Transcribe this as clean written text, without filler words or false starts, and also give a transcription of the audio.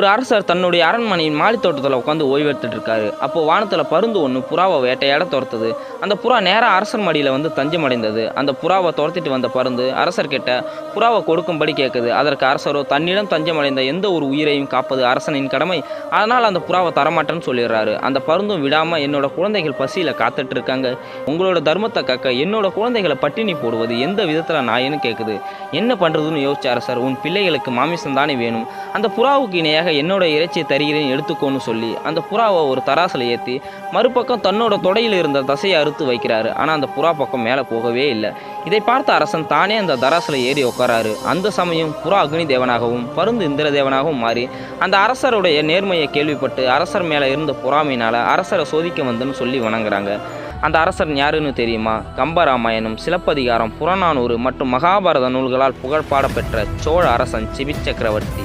ஒரு அரசர் தன்னுடைய அரண்மனையின் மாடி தோட்டத்தில் உட்காந்து ஓய்வெடுத்துட்டு இருக்காரு. அப்போ வானத்துல பருந்து ஒன்று புறாவை வேட்டையாட துரத்துது. அந்த புறா நேரா அரசர் மடியில வந்து தஞ்சமடைந்தது. அந்த புறாவை துரத்திட்டு வந்த பருந்து அரசர் கிட்ட புறாவை கொடுக்கும்படி கேட்குது. அதற்கு அரசரோ தன்னிடம் தஞ்சமடைந்த எந்த ஒரு உயிரையும் காப்பது அரசனின் கடமை, அதனால் அந்த புறாவை தரமாட்டேன்னு சொல்லிடுறாரு. அந்த பருந்தும் விடாம என்னோட குழந்தைகள் பசியில காத்துட்டு இருக்காங்க, உங்களோட தர்மத்தை காக்க என்னோட குழந்தைகளை பட்டினி போடுவது எந்த விதத்துல நாயன்னு கேட்குது. என்ன பண்றதுன்னு யோசிச்ச அரசர், உன் பிள்ளைகளுக்கு மாமிசம் தானே வேணும், அந்த புறாவுக்கு இணையாக என்னோட இறைச்சியை தருகிறேன் எடுத்துக்கோன்னு சொல்லி அந்த புறாவை ஒரு தராசில் ஏற்றி மறுபக்கம் தன்னோட தொடையில் இருந்த தசையை அறுத்து வைக்கிறாரு. ஆனால் அந்த புறா பக்கம் மேலே போகவே இல்லை. இதை பார்த்த அரசன் தானே அந்த தராசில் ஏறி உட்காராரு. அந்த சமயம் புறா அக்னி தேவனாகவும் பருந்து இந்திர தேவனாகவும் மாறி அந்த அரசருடைய நேர்மையை கேள்விப்பட்டு அரசர் மேலே இருந்த பொறாமையினால அரசரை சோதிக்க வந்துன்னு சொல்லி வணங்குறாங்க. அந்த அரசர் யாருன்னு தெரியுமா? கம்பராமாயணம், சிலப்பதிகாரம், புறநானூறு மற்றும் மகாபாரத நூல்களால் புகழ்பாட பெற்ற சோழ அரசன் சிபி சக்கரவர்த்தி.